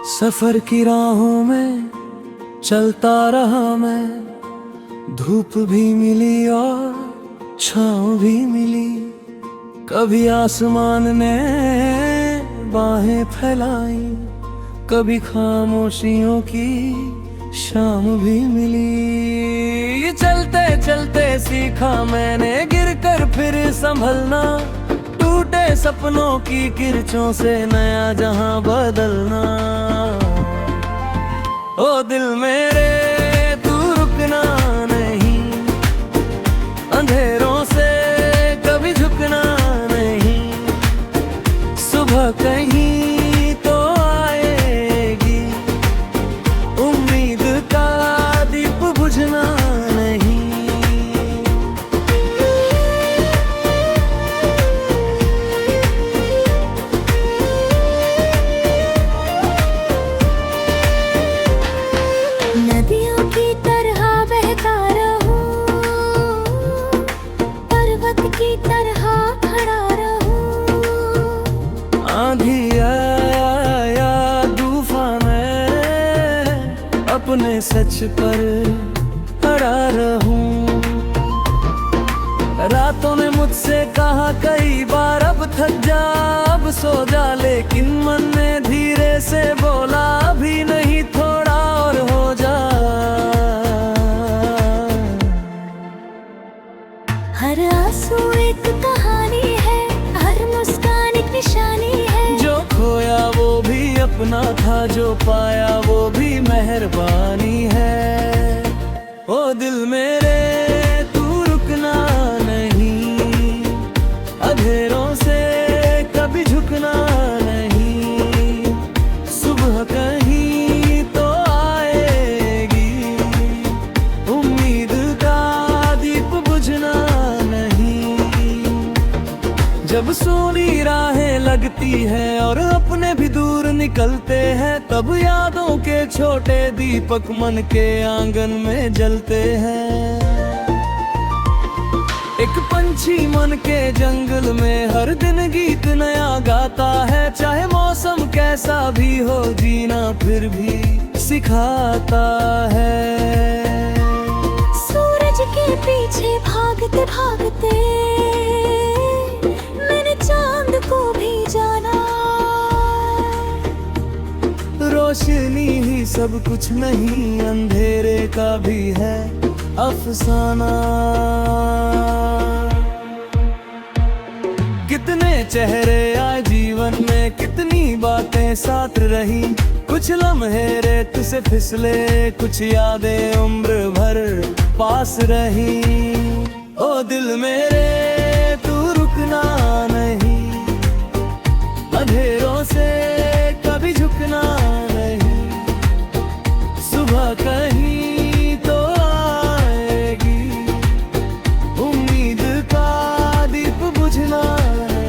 सफर की राहों में चलता रहा मैं, धूप भी मिली और छाँव भी मिली। कभी आसमान ने बाहें फैलाई, कभी खामोशियों की शाम भी मिली। चलते चलते सीखा मैंने गिर कर फिर संभलना, टूटे सपनों की किरचों से नया जहां बदलना। ओ दिल मेरे तू रुकना नहीं, अंधेरों से कभी झुकना नहीं। सुबह कहीं तो आएगी, उम्मीद का दीप बुझना नहीं। नदियों की तरह बहता रहूं, पर्वत की तरह खड़ा रहूं। आंधी आया या तूफान है, अपने सच पर अड़ा रहूं। रातों ने मुझसे कहा कई बार अब थक जा, अब सो जा, लेकिन मन ने धीरे से बोला अभी नहीं, थोड़ा और हो जा। हर आंसू एक कहानी है, हर मुस्कान एक निशानी है। जो खोया वो भी अपना था, जो पाया वो भी मेहरबानी है। ओ दिल मेरे तू रुकना नहीं, अंधेरों से कभी झुकना नहीं। सुबह कहीं तो आएगी, उम्मीद का दीप बुझना नहीं। जब सूनी राहें लगती हैं और अपने भी दूर निकलते हैं, तब यादों के छोटे दीपक मन के आंगन में जलते हैं। एक पंछी मन के जंगल में हर दिन गीत नया गाता है, चाहे मौसम कैसा भी हो जीना फिर भी सिखाता है। सूरज के पीछे भागते भागते मैंने चांद को भी जाना। रोशनी ही सब कुछ नहीं, अंधेरे का भी है अफसाना। कितने चेहरे आए जीवन में, कितनी बातें साथ रही। कुछ लम्हे रेत से फिसले, कुछ यादें उम्र भर पास रही। ओ दिल मेरे तू रुकना नहीं, अंधेरों से कभी झुकना नहीं। सुबह कहीं तो आएगी, उम्मीद का दीप बुझना नहीं।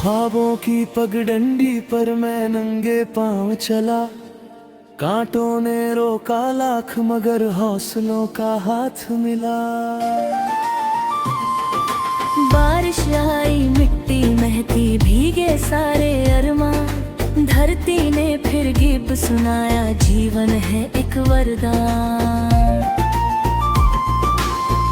ख्वाबों की पगडंडी पर मैं नंगे पांव चला, कांटों ने रोका लाख मगर हौसलों का हाथ मिला। बारिश आई मिट्टी महती भीगे सारे अरमां, धरती ने फिर गीत सुनाया जीवन है एक वरदान।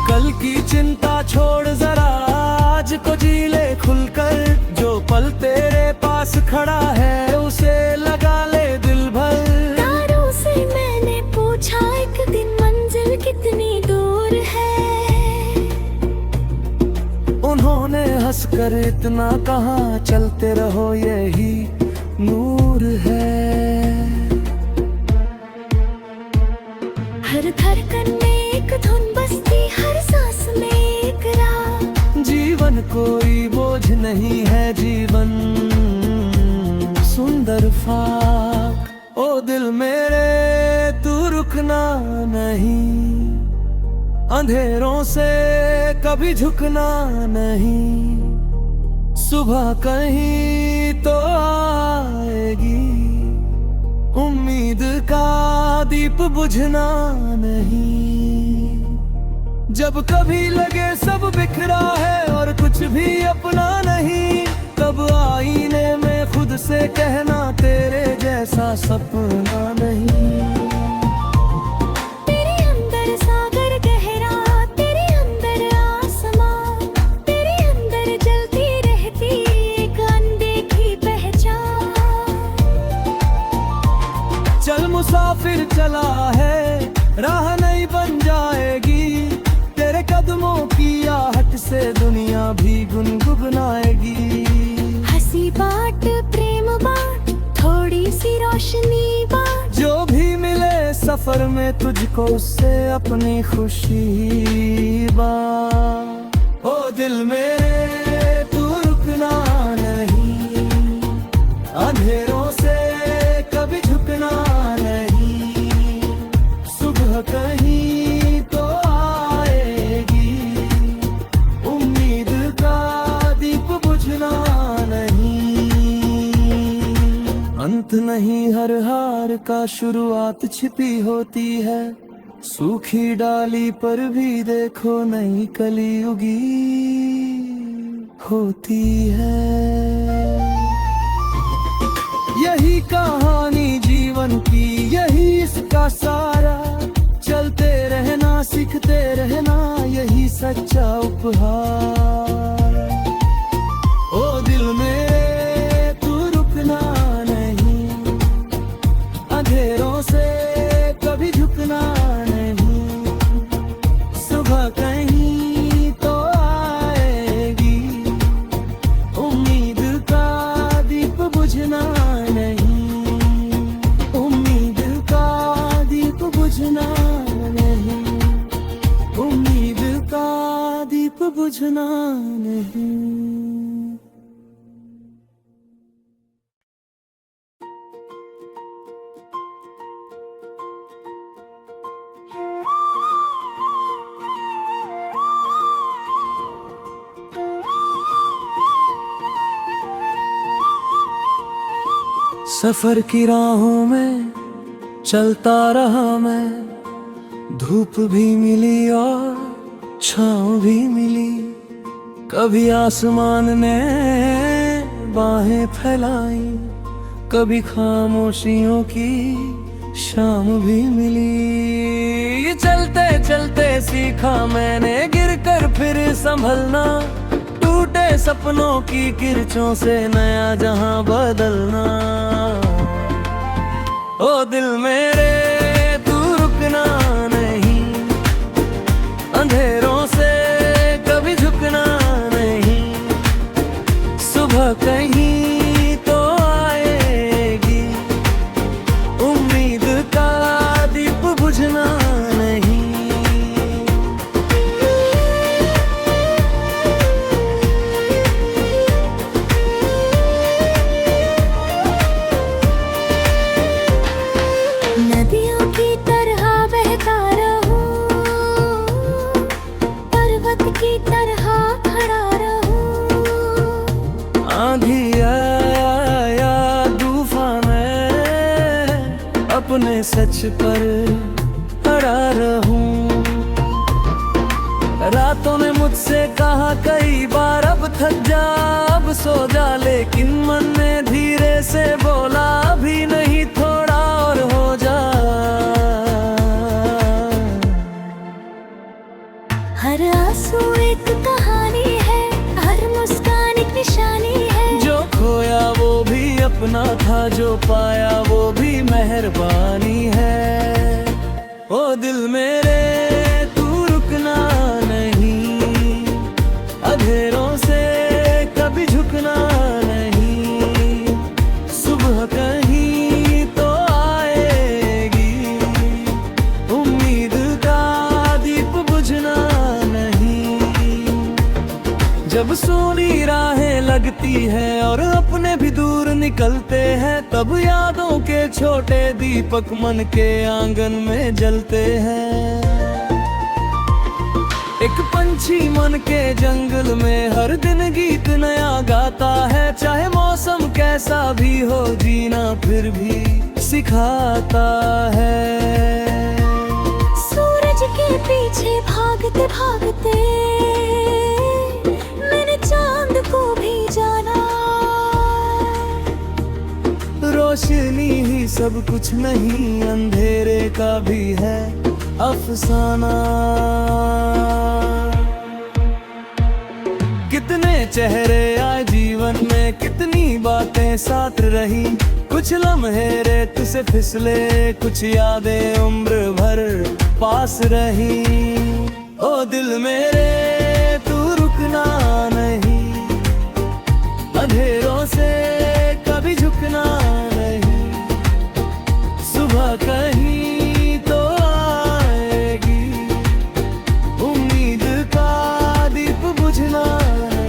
कल की चिंता छोड़ जरा आज को जी ले खुलकर, जो पल तेरे पास खड़ा है उसे लगा ले दिल भर। तारों से मैंने पूछा एक दिन मंजिल कितनी दूर है, उन्होंने हंसकर इतना कहा चलते रहो यही नूर है। हर धड़कन में एक धुन बजती, हर सांस में एक राह। जीवन कोई बोझ नहीं है, जीवन सुंदर फाक। ओ दिल मेरे तू रुकना नहीं, अंधेरों से कभी झुकना नहीं, सुबह कहीं तो आएगी, उम्मीद का दीप बुझना नहीं। जब कभी लगे सब बिखरा है और कुछ भी अपना नहीं, तब आईने में खुद से कहना तेरे जैसा सपना नहीं। तेरे अंदर सागर गहरा, तेरे अंदर आसमां, तेरे अंदर जलती रहती एक अनदेखी पहचान। चल मुसाफिर चला है, राह नहीं बन जाएगी, तेरे कदमों की आहट से दुनिया भी गुनगुनाएगी। हंसी बाट प्रेम बाट, थोड़ी सी रोशनी बाट, जो भी मिले सफर में तुझको उससे अपनी खुशी बांट। ओ दिल मेरे तू रुकना नहीं, अंधेरों से कभी झुकना नहीं, सुबह कहीं तो आएगी, उम्मीद का दीप बुझना नहीं। अंत नहीं हर हार का, शुरुआत छिपी होती है, सूखी डाली पर भी देखो नई कली उगी होती है। यही कहानी जीवन की, यही इसका सारा, चलते रहना सीखते रहना यही सच्चा उपहार। ओ दिल में तू रुकना नहीं, अंधेरों से कभी झुकना नहीं, सुबह कहीं तो आएगी, उम्मीद का दीप बुझना नहीं, उम्मीद का दीप बुझना नहीं, उम्मीद का दीप बुझना नहीं। सफर की राहों में चलता रहा मैं, धूप भी मिली और छाँव भी मिली, कभी आसमान ने बाहें फैलाई, कभी खामोशियों की शाम भी मिली। चलते चलते सीखा मैंने गिरकर फिर संभलना, टूटे सपनों की किरचों से नया जहां बदलना। ओ दिल मेरे तू रुकना नहीं, अंधेरों से कभी झुकना नहीं, सुबह कहीं तो आएगी, उम्मीद का दीप बुझना नहीं। नदियों की तरह बहता रहूं, पर्वत की तरह खड़ा रहूं, आंधी आया या तूफान है, अपने सच पर अड़ा रहूं। रातों ने मुझसे कहा कई बार अब थक जा अब सो जा, लेकिन मन ने धीरे से बोला अभी नहीं थोड़ा और हो जा। हर आंसू एक कहानी है, हर मुस्कान एक निशानी है, जो खोया वो भी अपना था, जो पाया वो भी मेहरबानी है। ओ दिल मेरे तू रुकना नहीं, अंधेरों से कभी झुकना नहीं, सुबह कहीं तो आएगी, उम्मीद का दीप बुझना नहीं। जब सोनी राहें लगती है और अपने भी दूर निकलते हैं, तब यादों के छोटे दीपक मन के आंगन में जलते हैं। एक पंछी मन के जंगल में हर दिन गीत नया गाता है, चाहे मौसम कैसा भी हो जीना फिर भी सिखाता है। सूरज के पीछे भागते भागते मैंने चांद को भी जाना। रोशनी ही सब कुछ नहीं, अंधेरे का भी है अफसाना। कितने चेहरे आए जीवन में, कितनी बातें साथ रही, कुछ लम्हे रेत से फिसले, कुछ यादें उम्र भर पास रही। ओ दिल मेरे तू रुकना नहीं, अंधेरों से कभी झुकना नहीं, सुबह कहीं तो आएगी, उम्मीद का दीप बुझना नहीं।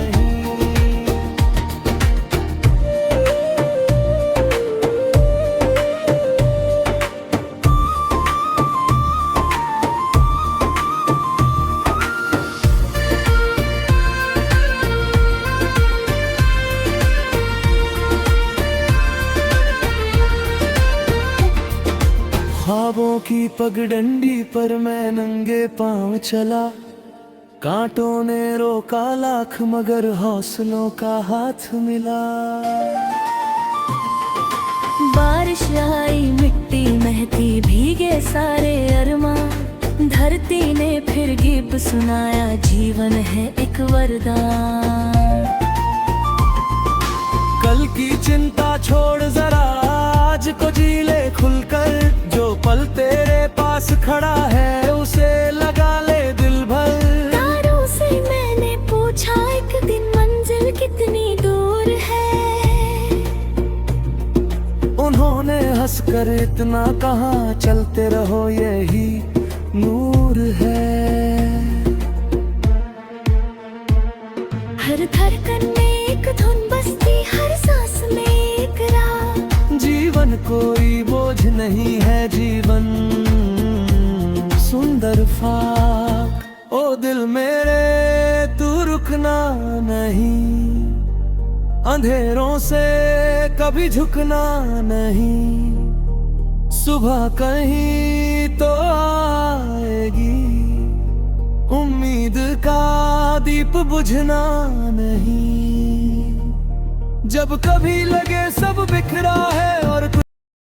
ख्वाबों की पगडंडी पर मैं नंगे पांव चला, कांटों ने रोका लाख मगर हौसलों का हाथ मिला। बारिश आई मिट्टी महती भीगे सारे अरमां, धरती ने फिर गीत सुनाया जीवन है एक वरदान। कल की चिंता छोड़ जरा आज को जी ले खुलकर, जो पल तेरे पास खड़ा है उसे लगा ले दिल भर। तारों से मैंने पूछा एक दिन मंजिल कितनी दूर है, उन्होंने हंसकर इतना कहा चलते रहो यही नूर है। हर धड़कन में एक धुन बजती, हर सांस में एक राह। जीवन कोई बोझ नहीं है, जीवन सुंदर फाक। ओ दिल मेरे तू रुकना नहीं, अंधेरों से कभी झुकना नहीं, सुबह कहीं तो आएगी, उम्मीद का दीप बुझना नहीं। जब कभी लगे सब बिखरा